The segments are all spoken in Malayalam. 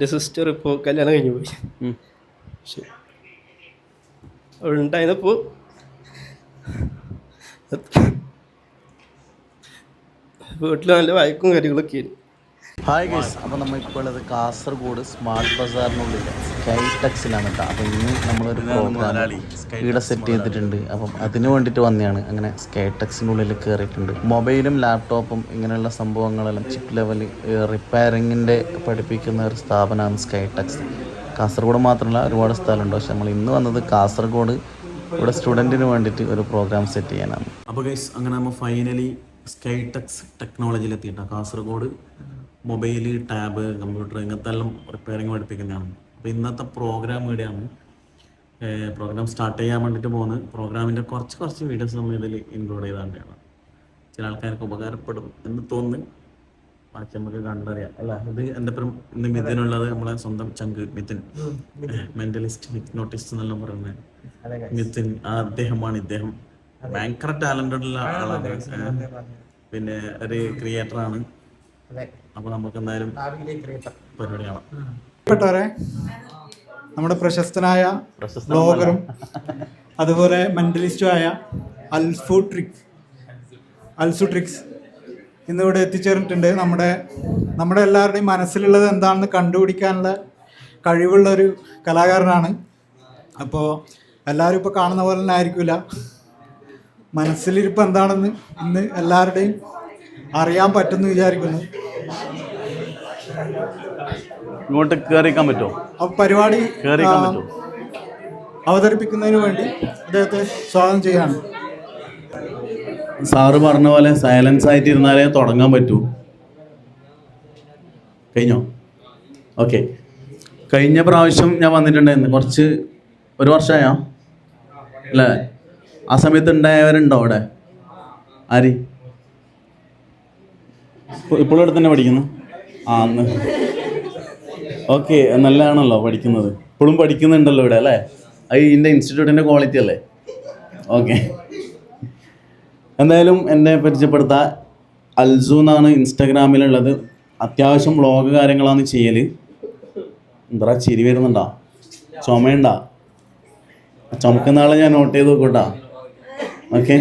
എൻ്റെ സിസ്റ്റർ ഇപ്പോൾ കല്യാണം കഴിഞ്ഞു പോയി. അവളുണ്ടായിരുന്നപ്പോൾ വീട്ടിൽ നല്ല വഴക്കും കാര്യങ്ങളൊക്കെയാണ്. ഹായ് ഗൈസ്, അപ്പോൾ നമ്മളിപ്പോൾ ഉള്ളത് കാസർഗോഡ് സ്മാർട്ട് ബസാറിനുള്ളിൽ സ്കൈടെക്സിലാണ് കേട്ടോ. അപ്പോൾ ഇന്ന് നമ്മളൊരു പ്രോഗ്രാം ഇവിടെ സെറ്റ് ചെയ്തിട്ടുണ്ട്. അപ്പം അതിന് വേണ്ടിയിട്ട് വന്നതാണ്. അങ്ങനെ സ്കൈടെക്സിനുള്ളിൽ കയറിയിട്ടുണ്ട്. മൊബൈലും ലാപ്ടോപ്പും ഇങ്ങനെയുള്ള സംഭവങ്ങളെല്ലാം ചിപ്പ് ലെവൽ റിപ്പയറിങ്ങിൻ്റെ പഠിപ്പിക്കുന്ന ഒരു സ്ഥാപനമാണ് സ്കൈടെക്സ്. കാസർഗോഡ് മാത്രമല്ല ഒരുപാട് സ്ഥലമുണ്ട്. പക്ഷെ നമ്മൾ ഇന്ന് വന്നത് കാസർഗോഡ് ഇവിടെ സ്റ്റുഡൻറ്റിന് വേണ്ടിയിട്ട് ഒരു പ്രോഗ്രാം സെറ്റ് ചെയ്യാനാണ്. അപ്പോൾ ഗൈസ്, അങ്ങനെ നമ്മൾ ഫൈനലി സ്കൈടെക്സ് ടെക്നോളജിയിലെത്തിയിട്ടാണ്. കാസർഗോഡ് മൊബൈല്, ടാബ്, കമ്പ്യൂട്ടർ ഇങ്ങനത്തെ എല്ലാം റിപ്പയറിങ് പഠിപ്പിക്കുന്നതാണ്. അപ്പോൾ ഇന്നത്തെ പ്രോഗ്രാം ഇവിടെയാണ്. പ്രോഗ്രാം സ്റ്റാർട്ട് ചെയ്യാൻ വേണ്ടിയിട്ട് പോകുന്നത്. പ്രോഗ്രാമിൻ്റെ കുറച്ച് വീഡിയോസ് നമ്മൾ ഇതിൽ ഇൻക്ലൂഡ് ചെയ്താണ്ടാണ്. ചില ആൾക്കാർക്ക് ഉപകാരപ്പെടും എന്ന് തോന്നുന്നു. ബാക്കി നമുക്ക് കണ്ടറിയാം അല്ല. ഇത് എൻ്റെ പേരും ഇന്ന് മിഥുനുള്ളത് നമ്മളെ സ്വന്തം ചങ്ക് മിഥുൻ, മെൻ്റലിസ്റ്റ് ഹിപ്നോട്ടിസ്റ്റ് എന്നെല്ലാം പറയുന്നത് മിഥുൻ. അദ്ദേഹമാണ്. ഇദ്ദേഹം ഭയങ്കര ടാലൻറ്റഡ് ഉള്ള ആളാണ്. പിന്നെ ഒരു ക്രിയേറ്ററാണ്. അപ്പോൾ നമുക്ക് എന്തായാലും പരിപാടി കാണാം. നമ്മുടെ പ്രശസ്തനായ ബ്ലോഗറും അതുപോലെ മെൻ്റലിസ്റ്റുമായ അൽസു ട്രിക്സ് ഇന്നിവിടെ എത്തിച്ചേർന്നിട്ടുണ്ട്. നമ്മുടെ എല്ലാവരുടെയും മനസ്സിലുള്ളത് എന്താണെന്ന് കണ്ടുപിടിക്കാനുള്ള കഴിവുള്ളൊരു കലാകാരനാണ്. അപ്പോൾ എല്ലാവരും ഇപ്പോൾ കാണുന്ന പോലെ തന്നെ ആയിരിക്കില്ല. മനസ്സിലിരിപ്പ് എന്താണെന്ന് ഇന്ന് എല്ലാവരുടെയും അറിയാൻ പറ്റുമെന്ന് വിചാരിക്കുന്നു. ഇങ്ങോട്ട് കയറിക്കാൻ പറ്റുമോ? അപ്പോൾ പരിപാടി അവതരിപ്പിക്കുന്നതിന് വേണ്ടി അദ്ദേഹത്തെ സ്വാഗതം ചെയ്യാണ്. സാറ് പറഞ്ഞ പോലെ സൈലൻസ് ആയിട്ട് ഇരുന്നാലേ തുടങ്ങാൻ പറ്റൂ. കഴിഞ്ഞോ? ഓക്കെ. കഴിഞ്ഞ പ്രാവശ്യം ഞാൻ വന്നിട്ടുണ്ടായിരുന്നു. ഒരു വർഷമായോ അല്ലേ? ആ സമയത്ത് ഉണ്ടായവരുണ്ടോ അവിടെ? ആര് ഇപ്പോഴും ഇവിടെ തന്നെ പഠിക്കുന്നു? അന്ന് ഓക്കെ, നല്ലതാണല്ലോ പഠിക്കുന്നത്. ഇപ്പോഴും പഠിക്കുന്നുണ്ടല്ലോ ഇവിടെ അല്ലേ? അത് ഇതിൻ്റെ ഇൻസ്റ്റിറ്റ്യൂട്ടിൻ്റെ ക്വാളിറ്റി അല്ലേ? ഓക്കെ. എന്തായാലും എന്നെ പരിചയപ്പെടുത്താൻ അൽസു എന്നാണ് ഇൻസ്റ്റാഗ്രാമിലുള്ളത്. അത്യാവശ്യം വ്ളോഗ് കാര്യങ്ങളാണ് ചെയ്യൽ. എന്താ ചിരി വരുന്നുണ്ടോ? ചുമയുണ്ടോ? ചുമക്കുന്ന ആളെ ഞാൻ നോട്ട് ചെയ്ത് നോക്കൂട്ടാ. ഓക്കെ.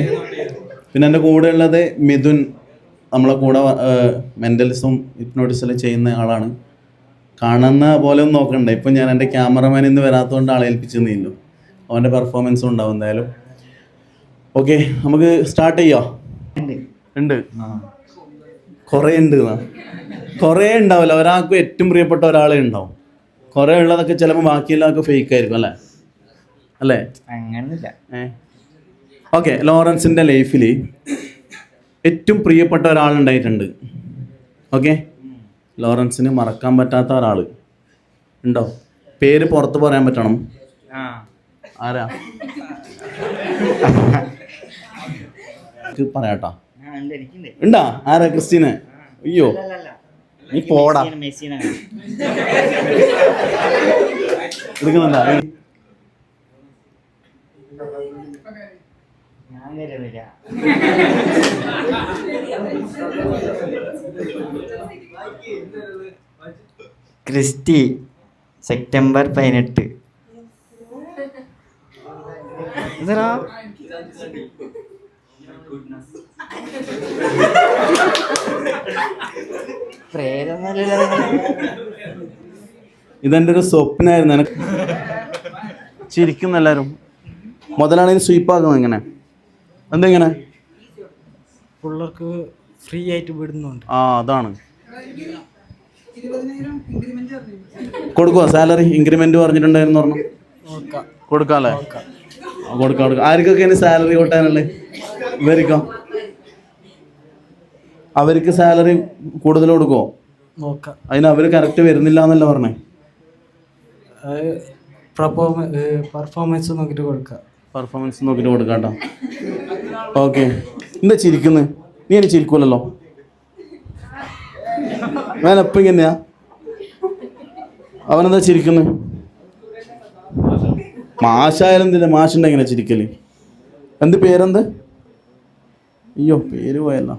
പിന്നെ എൻ്റെ കൂടെ ഉള്ളത് മിഥുൻ, നമ്മളെ കൂടെ മെൻ്റലിസം ഹിപ്നോട്ടിസം ചെയ്യുന്ന ആളാണ്. കാണുന്ന പോലെ ഒന്നും നോക്കണ്ട. ഇപ്പം ഞാൻ എൻ്റെ ക്യാമറമാൻ ഇന്ന് വരാത്തതുകൊണ്ട് ആളെ ഏൽപ്പിച്ചെന്നില്ലോ. അവൻ്റെ പെർഫോമൻസും ഉണ്ടാവും എന്തായാലും. ഓക്കെ, നമുക്ക് സ്റ്റാർട്ട് ചെയ്യാം. ഉണ്ട് കുറേ ഉണ്ട്. കുറേ ഉണ്ടാവില്ല. ഒരാൾക്ക് ഏറ്റവും പ്രിയപ്പെട്ട ഒരാളെ ഉണ്ടാവും. കുറേ ഉള്ളതൊക്കെ ചിലപ്പോൾ ബാക്കിയുള്ളതൊക്കെ ഫേക്ക് ആയിരിക്കും അല്ലേ? അങ്ങനെയില്ല. ഓക്കെ. ലോറൻസിൻ്റെ ലൈഫിൽ ഏറ്റവും പ്രിയപ്പെട്ട ഒരാളുണ്ടായിട്ടുണ്ട്. ഓക്കെ. ലോറൻസിന് മറക്കാൻ പറ്റാത്ത ഒരാൾ ഉണ്ടോ? പേര് പുറത്ത് പറയാൻ പറ്റണം. ആരാ? പറയാട്ടോ. ഉണ്ടാ? ആരാ? ക്രിസ്റ്റീന? അയ്യോ, നീ പോടാ. എടുക്കുന്നുണ്ടാ? Christy September 18. ഇതെൻ്റെ ഒരു സ്വപ്നമായിരുന്നു. എനിക്ക് ചിരിക്കുന്ന എല്ലാവരും. മുതലാണെങ്കിൽ സ്വീപ്പാക്കുന്നത് എങ്ങനെ? എന്തെങ്ങനെ? പിള്ളേർക്ക് ഫ്രീ ആയിട്ട് വിടുന്നുണ്ട്. അതാണ്. കൊടുക്കുക സാലറി ഇൻക്രിമെന്റ് പറഞ്ഞിട്ടുണ്ടായിരുന്നു പറഞ്ഞു. കൊടുക്കാല്ലേ? കൊടുക്കാം. ആർക്കൊക്കെ ഇനി സാലറി കൂട്ടാനല്ലേ? അവർക്ക് സാലറി കൂടുതൽ കൊടുക്കുമോ? അതിന് അവർ കറക്റ്റ് വരുന്നില്ല എന്നല്ല പറഞ്ഞേ. പെർഫോമൻസ് നോക്കിയിട്ട് കൊടുക്കാം. പെർഫോമൻസ് നോക്കിയിട്ട് കൊടുക്കാം കേട്ടോ. ഓക്കെ. എന്താ ചിരിക്കുന്നത്? നീ എന്നെ ചിരിക്കൂലല്ലോ. ഞാനെപ്പം ഇങ്ങനെയാ? അവനെന്താ ചിരിക്കുന്നത്? മാഷായാലും എന്തിനാ മാഷുണ്ട് എങ്ങനെ ചിരിക്കല്? എന്ത് പേരെന്ത്? അയ്യോ, പേര് പോയല്ലോ.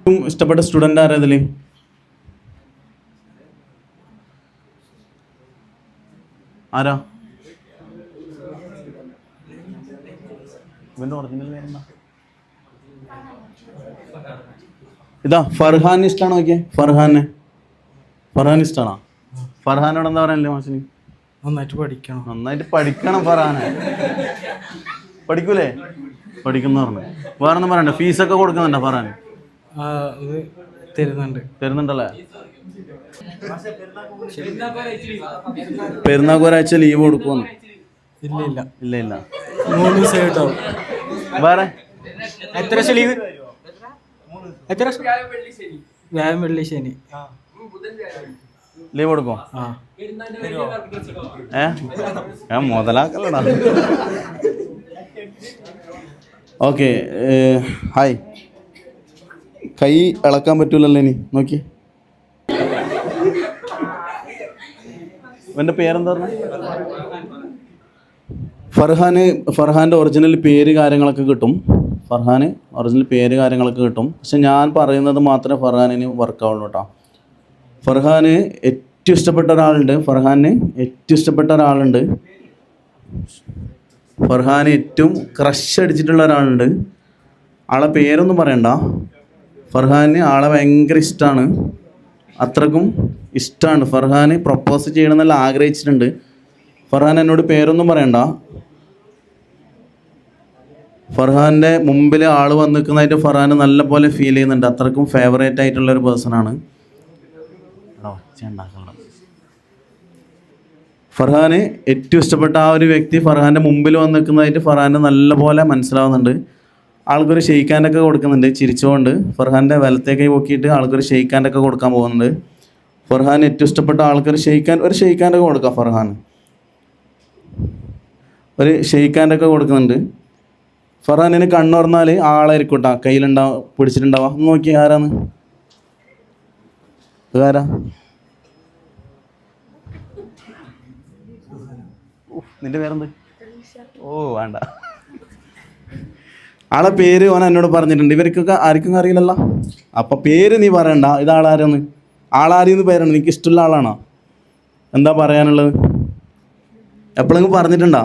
ഇഷ്ടപ്പെട്ട സ്റ്റുഡൻ്റ് ആരാ ഇതിൽ? ആരാ? ഇവൻ്റെ ഒറിജിനൽ പേരെന്താ? ഇതാ ഫർഹാൻ ഇഷ്ടമാണോ? നോക്കിയേ ഫർഹാൻ ഇഷ്ടമാണോ? ഫർഹാനോട് എന്താ പറയാനല്ലേ മാഷിന്? നന്നായിട്ട് പഠിക്കണം ഫർഹാനെ. പഠിക്കൂലേ? പഠിക്കുന്ന പറഞ്ഞു. വേറൊന്നും പറയണ്ട. ഫീസൊക്കെ കൊടുക്കുന്നുണ്ടോ ഫർഹാൻ? തരുന്നുണ്ടല്ലേ? പെരുന്നാൾക്ക് ഒരാഴ്ച ലീവ് കൊടുക്കുമെന്ന്? ഇല്ല. 3 ദിവസം കേട്ടോ. വേറെ എത്ര ലീവ്? വ്യാഴം വെള്ളി ശനി ലീവ് കൊടുക്കും. ഞാൻ മുതലാക്കല്ലടാ. ഓക്കെ. ഹായ്. കൈ ഇളക്കാൻ പറ്റൂലല്ലോ ഇനി? നോക്കി. എൻ്റെ പേരെന്താ പറഞ്ഞ? ഫർഹാൻ്റെ ഒറിജിനൽ പേര് കാര്യങ്ങളൊക്കെ കിട്ടും. പക്ഷെ ഞാൻ പറയുന്നത് മാത്രമേ ഫർഹാനിന് വർക്കാവുള്ളൂ കേട്ടോ. ഫർഹാന് ഏറ്റവും ഇഷ്ടപ്പെട്ട ഒരാളുണ്ട്. ഫർഹാന് ഏറ്റവും ക്രഷ് അടിച്ചിട്ടുള്ള ഒരാളുണ്ട്. ആളെ പേരൊന്നും പറയണ്ട. ഫർഹാന് ആളെ ഭയങ്കര ഇഷ്ടമാണ്. അത്രക്കും ഇഷ്ടമാണ്. ഫർഹാന് പ്രപ്പോസ് ചെയ്യണമെന്നെല്ലാം ആഗ്രഹിച്ചിട്ടുണ്ട്. ഫർഹാൻ എന്നോട് പേരൊന്നും പറയണ്ട. ഫർഹാൻ്റെ മുമ്പിൽ ആൾ വന്ന് നിൽക്കുന്നതായിട്ട് ഫർഹാന് നല്ല പോലെ ഫീൽ ചെയ്യുന്നുണ്ട്. അത്രക്കും ഫേവറേറ്റ് ആയിട്ടുള്ളൊരു പേഴ്സണാണ്. ഫർഹാന് ഏറ്റവും ഇഷ്ടപ്പെട്ട ആ ഒരു വ്യക്തി ഫർഹാൻ്റെ മുമ്പിൽ വന്ന് നിൽക്കുന്നതായിട്ട് ഫർഹാന് നല്ല പോലെ മനസ്സിലാവുന്നുണ്ട്. ആൾക്കൊരു ഷെയ്ക്കാൻ്റൊക്കെ കൊടുക്കുന്നുണ്ട് ചിരിച്ചുകൊണ്ട്. ഫർഹാൻ്റെ വലത്തേക്ക് നോക്കിയിട്ട് ആൾക്കൊരു ഷെയ്ക്കാൻ്റൊക്കെ കൊടുക്കാൻ പോകുന്നുണ്ട്. ഫർഹാൻ ഏറ്റവും ഇഷ്ടപ്പെട്ട ആൾക്കൊരു ഷെയ്ക്കാൻ്റൊക്കെ കൊടുക്കാം. ഫർഹാൻ ഒരു ഷെയ്ക്കാൻ്റൊക്കെ കൊടുക്കുന്നുണ്ട്. ഫർഹാനിന് കണ്ണുറന്നാൽ ആളായിരിക്കും കേട്ടോ പിടിച്ചിട്ടുണ്ടാവുക. നോക്കി ആരാന്ന്? ആരാ? നിന്റെ പേരെന്ത്? ഓ വേണ്ട. ആളെ പേര് ഓൻ എന്നോട് പറഞ്ഞിട്ടുണ്ട്. ഇവർക്കൊക്കെ ആർക്കും അറിയില്ലല്ലോ. അപ്പം പേര് നീ പറയണ്ട. ഇതാളാരെന്ന്? ആളാരെന്ന് പേരാണ്. എനിക്ക് ഇഷ്ടമുള്ള ആളാണോ? എന്താ പറയാനുള്ളത്? എപ്പോഴെങ്കിലും പറഞ്ഞിട്ടുണ്ടോ?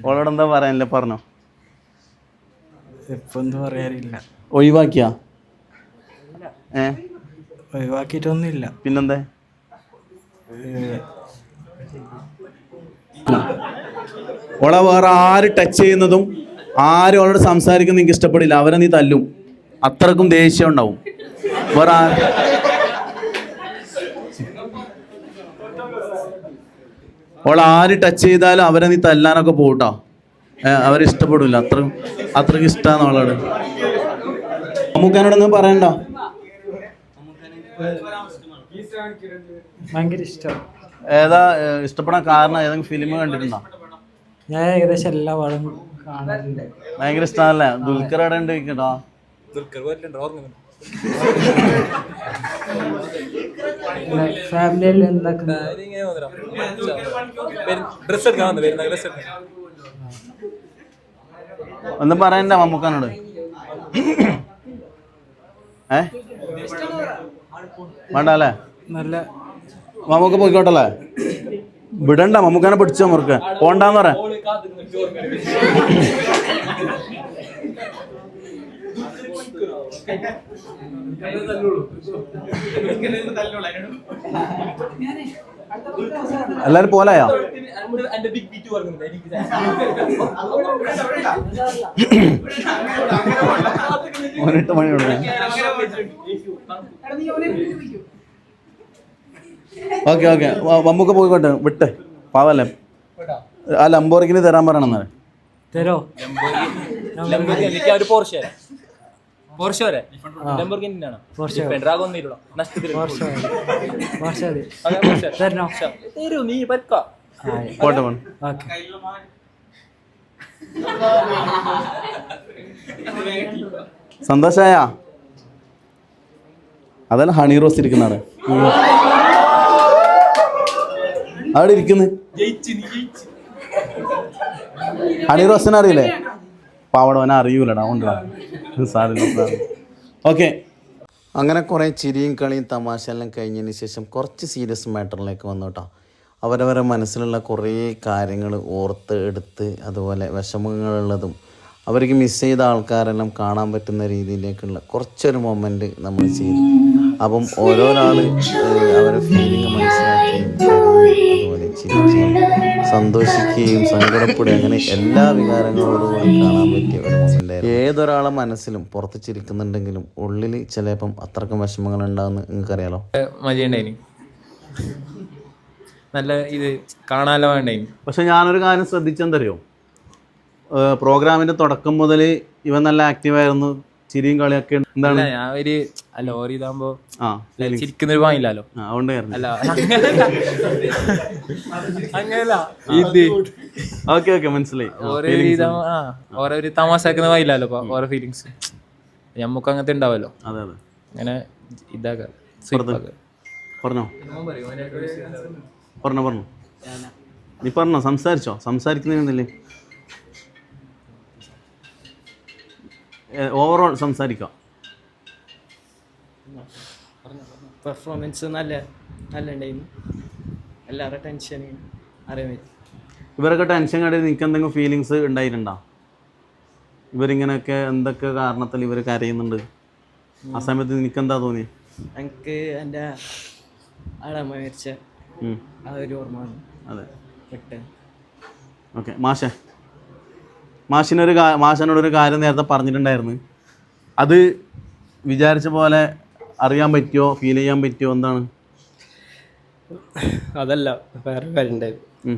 ഓളോട് എന്താ പറയാനില്ല? പറഞ്ഞോ. ഒഴിവാക്കിയാ? ഒഴിവാക്കിയിട്ടൊന്നുമില്ല. പിന്നെന്താ? ഓളെ വേറെ ആര് ടച്ച് ചെയ്യുന്നതും ആരും അവളോട് സംസാരിക്കുന്നത് എനിക്ക് ഇഷ്ടപ്പെടില്ല. അവരെ നീ തല്ലും. അത്രക്കും ദേഷ്യം ഉണ്ടാവും. വേറെ ഓളെ ആര് ടച്ച് ചെയ്താലും അവരെ നീ തല്ലാനൊക്കെ പോകട്ടോ. അവരെ ഇഷ്ടപ്പെടില്ല. അത്രക്കും ഇഷ്ടമാണ് അവളോട്. നമുക്കതിനോടൊന്നും പറയണ്ട. ഭയങ്കര ഇഷ്ടം. ഏതാ ഇഷ്ടപ്പെടാൻ കാരണം? ഏതെങ്കിലും ഫിലിം കണ്ടിട്ടുണ്ടോ? ഞാൻ ഏകദേശം എല്ലാ പാടും കാണാറുണ്ട്. ഭയങ്കര ഇഷ്ടമല്ലേ? ദുൽഖർ എവിടെ ഉണ്ട് കേട്ടോ? ഫാമിലിയിൽ ഒന്നും പറയണ്ട മമ്മൂക്കാനോട്. വേണ്ട അല്ലേ? നല്ല മമ്മൂക്ക പോയിക്കോട്ടല്ലേ? വിടണ്ട. മമ്മൂക്കാനെ പിടിച്ചോ മുറുക്ക്. പോണ്ടാന്ന് പറയാ. എല്ലാരും പോലായോ? ഒരിട്ട് മണി ഓക്കെ മമ്മൂക്ക പോയിക്കോട്ടെ. വിട്ട് പാവല്ലേ? ആ ലംബോർഗിനി തരാൻ പറയണമെന്നാണ്. തരോ? സന്തോഷായ? അതല്ല ഹണി റോസ് ഇരിക്കുന്നതാണ് അവിടെ ഇരിക്കുന്നു. ഹണി റോസിനെ അറിയില്ലേ? പാവട അവനെ അറിയൂലടാ ഉണ്ടാ സാറില്ല. ഓക്കെ, അങ്ങനെ കുറേ ചിരിയും കളിയും തമാശ എല്ലാം കഴിഞ്ഞതിന് ശേഷം കുറച്ച് സീരിയസ് മാറ്ററിലേക്ക് വന്നു കേട്ടോ. അവരവരുടെ മനസ്സിലുള്ള കുറേ കാര്യങ്ങൾ ഓർത്ത് എടുത്ത്, അതുപോലെ വിഷമങ്ങളുള്ളതും അവർക്ക് മിസ് ചെയ്ത ആൾക്കാരെല്ലാം കാണാൻ പറ്റുന്ന രീതിയിലേക്കുള്ള കുറച്ചൊരു മൊമെൻറ്റ് നമ്മൾ ചെയ്തു. അപ്പം ഓരോരാൾ അവരുടെ ഫീലിംഗ് മനസ്സിലാക്കുകയും അതുപോലെ ചിരിക്കുകയും സന്തോഷിക്കുകയും സങ്കടപ്പെടുകയും അങ്ങനെ എല്ലാ വികാരങ്ങളോടുകൂടി കാണാൻ പറ്റിയ ഒരു മൊമെൻ്റായിരുന്നു. ഏതൊരാളെ മനസ്സിലും പുറത്ത് ചിരിക്കുന്നുണ്ടെങ്കിലും ഉള്ളിൽ ചിലപ്പം അത്രക്കും വിഷമങ്ങൾ ഉണ്ടാകുമെന്ന് നിങ്ങൾക്കറിയാലോ. മജയുണ്ടായിന് നല്ല ഇത് കാണാനോ വേണ്ടായി. പക്ഷെ ഞാനൊരു കാര്യം ശ്രദ്ധിച്ചെന്തറിയോ, പ്രോഗ്രാമിന്റെ തുടക്കം മുതൽ ഇവൻ നല്ല ആക്റ്റീവായിരുന്നു, ചിരിയും കളിയൊക്കെ. എന്താണ് ഞാൻ ഒരു ലോറി ഇതാകുമ്പോ ചിരിക്കുന്നൊരു വാങ്ങില്ലല്ലോ, അതുകൊണ്ട് അല്ല അങ്ങനല്ല ഇത്. ഓക്കെ ഓക്കെ മനസ്സിലായി. ഓരോ ഒരു തമാശാക്കുന്ന വായില്ലല്ലോ ഓരോ ഫീലിങ്സ് ഞമ്മക്ക് അങ്ങനത്തെ ഉണ്ടാവല്ലോ. അതെ അതെ, അങ്ങനെ ഇതാക്കാം. പറഞ്ഞോ പറഞ്ഞോ പറഞ്ഞോ, നീ പറഞ്ഞോ, സംസാരിച്ചോ, സംസാരിക്കുന്നില്ലേ? ഓവറോൾ സംസാരിക്കാം. പെർഫോമൻസ് നല്ല ഉണ്ടായിരുന്നു. എല്ലാവരുടെ ടെൻഷൻ അറിയാൻ പറ്റും. ഇവരൊക്കെ ടെൻഷൻ കണ്ടിട്ട് നിനക്ക് എന്തെങ്കിലും ഫീലിങ്സ് ഉണ്ടായിട്ടുണ്ടോ? ഇവരിങ്ങനെയൊക്കെ എന്തൊക്കെ കാരണത്തിൽ ഇവർ കരയുന്നുണ്ട്, ആ സമയത്ത് നിനക്കെന്താ തോന്നി? എനിക്ക് എൻ്റെ ആളമ്മ മരിച്ച ആ ഒരു ഓർമ്മ. അതെ, പെട്ടെന്ന്. ഓക്കെ, മാഷിനോടൊരു കാര്യം നേരത്തെ പറഞ്ഞിട്ടുണ്ടായിരുന്നു. അത് വിചാരിച്ച പോലെ അറിയാൻ പറ്റുമോ, ഫീൽ ചെയ്യാൻ പറ്റുമോ, എന്താണ്? അതല്ല, വേറെ കാര്യം ഉണ്ടായിരുന്നു.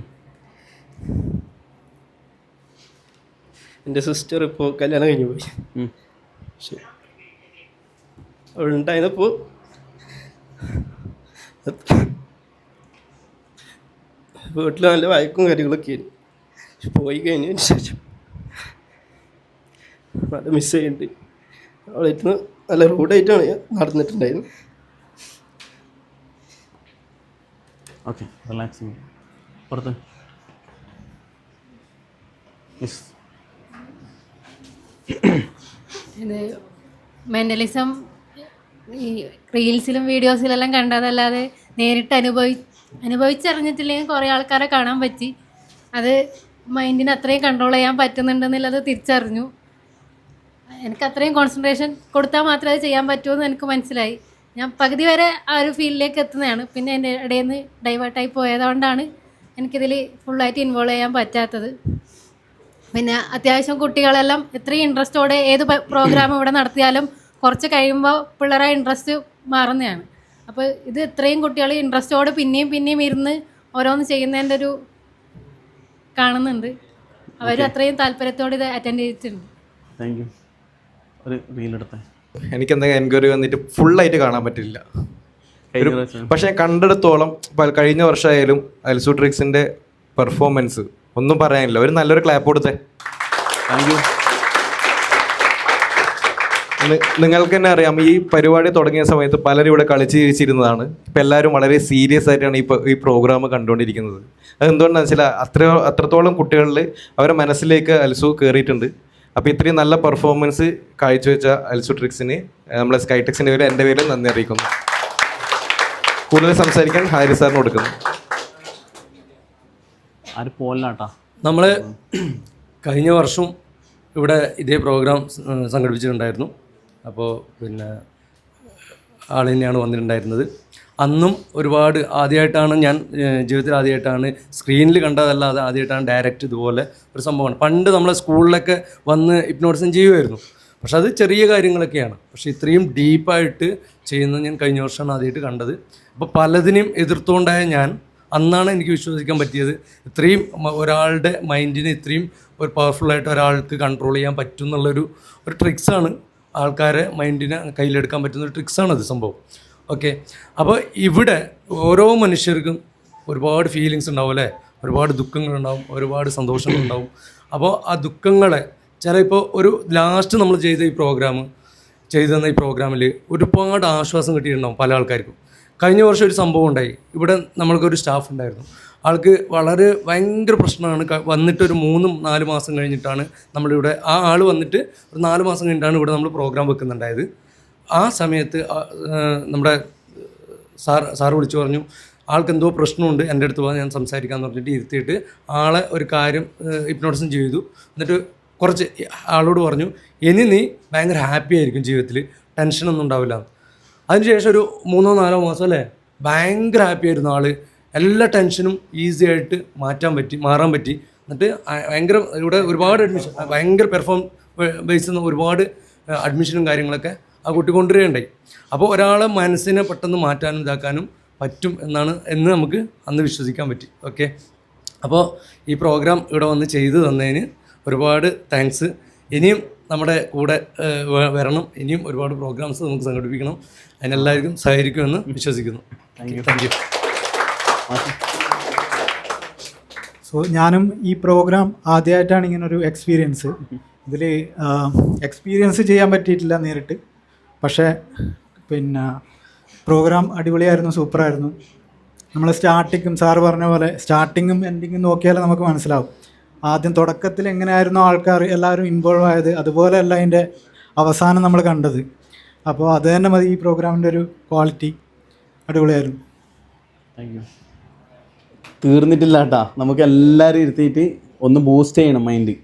എൻ്റെ സിസ്റ്റർ ഇപ്പോൾ കല്യാണം കഴിഞ്ഞു പോയി. പക്ഷെ അവളുണ്ടായിരുന്നപ്പോൾ വീട്ടിൽ നല്ല വഴക്കും കാര്യങ്ങളൊക്കെ ആയിരുന്നു. പോയി കഴിഞ്ഞതിന് ശേഷം നല്ല മിസ് ചെയ്യുന്നുണ്ട്. അവളായിരുന്നു നല്ല റൂഡായിട്ടാണ് ഞാൻ നടന്നിട്ടുണ്ടായിരുന്നു. Okay, relax. പുറത്ത് ഇത് മെൻ്റലിസം ഈ റീൽസിലും വീഡിയോസിലെല്ലാം കണ്ടതല്ലാതെ നേരിട്ട് അനുഭവിച്ചറിഞ്ഞിട്ടില്ലെങ്കിൽ കുറേ ആൾക്കാരെ കാണാൻ പറ്റി. അത് മൈൻഡിന് അത്രയും കൺട്രോൾ ചെയ്യാൻ പറ്റുന്നുണ്ടെന്നുള്ളത് തിരിച്ചറിഞ്ഞു. എനിക്ക് അത്രയും കോൺസെൻട്രേഷൻ കൊടുത്താൽ മാത്രമേ അത് ചെയ്യാൻ പറ്റുമെന്ന് എനിക്ക് മനസ്സിലായി. ഞാൻ പകുതി വരെ ആ ഒരു ഫീൽഡിലേക്ക് എത്തുന്നതാണ്. പിന്നെ എൻ്റെ ഇടയിൽ നിന്ന് ഡൈവേർട്ടായി പോയതുകൊണ്ടാണ് എനിക്കിതിൽ ഫുള്ളായിട്ട് ഇൻവോൾവ് ചെയ്യാൻ പറ്റാത്തത്. പിന്നെ അത്യാവശ്യം കുട്ടികളെല്ലാം ഇത്രയും ഇൻട്രസ്റ്റോടെ ഏത് പ്രോഗ്രാം ഇവിടെ നടത്തിയാലും കുറച്ച് കഴിയുമ്പോൾ പിള്ളേരെ ഇൻട്രസ്റ്റ് മാറുന്നതാണ്. അപ്പോൾ ഇത് ഇത്രയും കുട്ടികൾ ഇൻട്രസ്റ്റോടെ പിന്നെയും ഇരുന്ന് ഓരോന്ന് ചെയ്യുന്നതിൻ്റെ ഒരു കാണുന്നുണ്ട്. അവരും അത്രയും താല്പര്യത്തോടെ ഇത് അറ്റൻഡ് ചെയ്തിട്ടുണ്ട്. Thank you. ഒരു റീലെടുത്തേ. എനിക്കെന്തെങ്കിലും എൻക്വയറി വന്നിട്ട് ഫുള്ളായിട്ട് കാണാൻ പറ്റില്ല. പക്ഷേ കണ്ടെടുത്തോളം കഴിഞ്ഞ വർഷമായാലും അൽസു ട്രിക്സിൻ്റെ പെർഫോമൻസ് ഒന്നും പറയാനില്ല. ഒരു നല്ലൊരു ക്ലാപ്പ് കൊടുത്തേ. Thank you. നിങ്ങൾക്ക് തന്നെ അറിയാം, ഈ പരിപാടി തുടങ്ങിയ സമയത്ത് പലരും ഇവിടെ കളിച്ച് ചിരിച്ചിരുന്നതാണ്. ഇപ്പം എല്ലാവരും വളരെ സീരിയസ് ആയിട്ടാണ് ഈ പ്രോഗ്രാം കണ്ടുകൊണ്ടിരിക്കുന്നത്. അതെന്തുകൊണ്ടാണെന്ന് വെച്ചാൽ അത്രത്തോളം കുട്ടികളിൽ അവരുടെ മനസ്സിലേക്ക് അൽസു കയറിയിട്ടുണ്ട്. അപ്പോൾ ഇത്രയും നല്ല പെർഫോമൻസ് കാഴ്ചവെച്ച അൽസു ട്രിക്സിന് നമ്മളെ സ്കൈടെക്സിൻ്റെ പേര് എൻ്റെ പേരിൽ നന്ദി അറിയിക്കുന്നു. കൂടുതൽ സംസാരിക്കാൻ ഹാരി സാറിന് കൊടുക്കുന്നു. നമ്മൾ കഴിഞ്ഞ വർഷം ഇവിടെ ഇതേ പ്രോഗ്രാം സംഘടിപ്പിച്ചിട്ടുണ്ടായിരുന്നു. അപ്പോൾ പിന്നെ ആൾ തന്നെയാണ് വന്നിട്ടുണ്ടായിരുന്നത്. അന്നും ഒരുപാട് ആദ്യമായിട്ടാണ് ഞാൻ ജീവിതത്തിൽ ആദ്യമായിട്ടാണ് സ്ക്രീനിൽ കണ്ടതല്ലാതെ ആദ്യമായിട്ടാണ് ഡയറക്റ്റ് ഇതുപോലെ ഒരു സംഭവമാണ്. പണ്ട് നമ്മളെ സ്കൂളിലൊക്കെ വന്ന് ഹിപ്നോട്ടിസം ചെയ്യുമായിരുന്നു. പക്ഷെ അത് ചെറിയ കാര്യങ്ങളൊക്കെയാണ്. പക്ഷെ ഇത്രയും ഡീപ്പായിട്ട് ചെയ്യുന്നത് ഞാൻ കഴിഞ്ഞ വർഷമാണ് ആദ്യമായിട്ട് കണ്ടത്. അപ്പോൾ പലതിനെയും എതിർത്തുകൊണ്ടായ ഞാൻ അന്നാണ് എനിക്ക് വിശ്വസിക്കാൻ പറ്റിയത് ഇത്രയും ഒരാളുടെ മൈൻഡിനെ ഇത്രയും ഒരു പവർഫുള്ളായിട്ട് ഒരാൾക്ക് കൺട്രോൾ ചെയ്യാൻ പറ്റും എന്നുള്ളൊരു ട്രിക്സാണ്. ആൾക്കാരെ മൈൻഡിനെ കയ്യിലെടുക്കാൻ പറ്റുന്നൊരു ട്രിക്സാണത് സംഭവം. ഓക്കെ, അപ്പോൾ ഇവിടെ ഓരോ മനുഷ്യർക്കും ഒരുപാട് ഫീലിങ്സ് ഉണ്ടാവും അല്ലേ, ഒരുപാട് ദുഃഖങ്ങളുണ്ടാവും, ഒരുപാട് സന്തോഷങ്ങളുണ്ടാവും. അപ്പോൾ ആ ദുഃഖങ്ങളെ ചിലപ്പോൾ ഒരു ലാസ്റ്റ് നമ്മൾ ചെയ്ത ഈ പ്രോഗ്രാമിൽ ഒരുപാട് ആശ്വാസം കിട്ടിയിട്ടുണ്ടാവും പല ആൾക്കാർക്കും. കഴിഞ്ഞ വർഷം ഒരു സംഭവം ഉണ്ടായി. ഇവിടെ നമ്മൾക്കൊരു സ്റ്റാഫ് ഉണ്ടായിരുന്നു. ആൾക്ക് വളരെ ഭയങ്കര പ്രശ്നമാണ്. വന്നിട്ട് ഒരു 3-4 മാസം കഴിഞ്ഞിട്ടാണ് നമ്മളിവിടെ ആ ആൾ വന്നിട്ട് ഒരു 4 മാസം കഴിഞ്ഞിട്ടാണ് ഇവിടെ നമ്മൾ പ്രോഗ്രാം വെക്കുന്നുണ്ടായത്. ആ സമയത്ത് നമ്മുടെ സാറ് വിളിച്ചു പറഞ്ഞു, ആൾക്ക് എന്തോ പ്രശ്നമുണ്ട്, എൻ്റെ അടുത്ത് പോകാൻ ഞാൻ സംസാരിക്കാമെന്ന് പറഞ്ഞിട്ട് ഇരുത്തിയിട്ട് ആളെ ഒരു കാര്യം ഹിപ്നോട്ടിസം ചെയ്തു. എന്നിട്ട് കുറച്ച് ആളോട് പറഞ്ഞു, ഇനി നീ ഭയങ്കര ഹാപ്പി ആയിരിക്കും ജീവിതത്തിൽ, ടെൻഷനൊന്നും ഉണ്ടാവില്ല. അതിനുശേഷം ഒരു 3-4 മാസം അല്ലേ ഭയങ്കര ഹാപ്പി ആയിരുന്നു ആൾ. എല്ലാ ടെൻഷനും ഈസി ആയിട്ട് മാറാൻ പറ്റി. എന്നിട്ട് ഭയങ്കര ഇവിടെ ഒരുപാട് അഡ്മിഷൻ, ഭയങ്കര ബേസ് ഒരുപാട് അഡ്മിഷനും കാര്യങ്ങളൊക്കെ ആ കുട്ടി കൊണ്ടുവരികയുണ്ടായി. അപ്പോൾ ഒരാളെ മനസ്സിനെ പെട്ടെന്ന് മാറ്റാനും ഇതാക്കാനും പറ്റും എന്ന് നമുക്ക് അന്ന് വിശ്വസിക്കാൻ പറ്റി. ഓക്കെ, അപ്പോൾ ഈ പ്രോഗ്രാം ഇവിടെ വന്ന് ചെയ്തു തന്നതിന് ഒരുപാട് താങ്ക്സ്. ഇനിയും നമ്മുടെ കൂടെ വരണം, ഇനിയും ഒരുപാട് പ്രോഗ്രാംസ് നമുക്ക് സംഘടിപ്പിക്കണം. അതിനെല്ലാവർക്കും സഹകരിക്കുമെന്ന് വിശ്വസിക്കുന്നു. Thank you. സോ ഞാനും ഈ പ്രോഗ്രാം ആദ്യമായിട്ടാണ് ഇങ്ങനൊരു എക്സ്പീരിയൻസ്. ഇതിൽ എക്സ്പീരിയൻസ് ചെയ്യാൻ പറ്റിയിട്ടില്ല നേരിട്ട്, പക്ഷേ പിന്നെ പ്രോഗ്രാം അടിപൊളിയായിരുന്നു, സൂപ്പറായിരുന്നു. നമ്മൾ സ്റ്റാർട്ടിങ്ങും സാറ് പറഞ്ഞ പോലെ സ്റ്റാർട്ടിങ്ങും എൻഡിങ്ങും നോക്കിയാൽ നമുക്ക് മനസ്സിലാവും. ആദ്യം തുടക്കത്തിൽ എങ്ങനെയായിരുന്നു ആൾക്കാർ എല്ലാവരും ഇൻവോൾവ് ആയത്, അതുപോലെയല്ല അതിൻ്റെ അവസാനം നമ്മൾ കണ്ടത്. അപ്പോൾ അത് തന്നെ മതി ഈ പ്രോഗ്രാമിൻ്റെ ഒരു ക്വാളിറ്റി. അടിപൊളിയായിരുന്നു. Thank you. തീർന്നിട്ടില്ല കേട്ടാ, നമുക്ക് എല്ലാവരും ഇരുത്തിയിട്ട് ഒന്ന് ബൂസ്റ്റ് ചെയ്യണം മൈൻഡ്.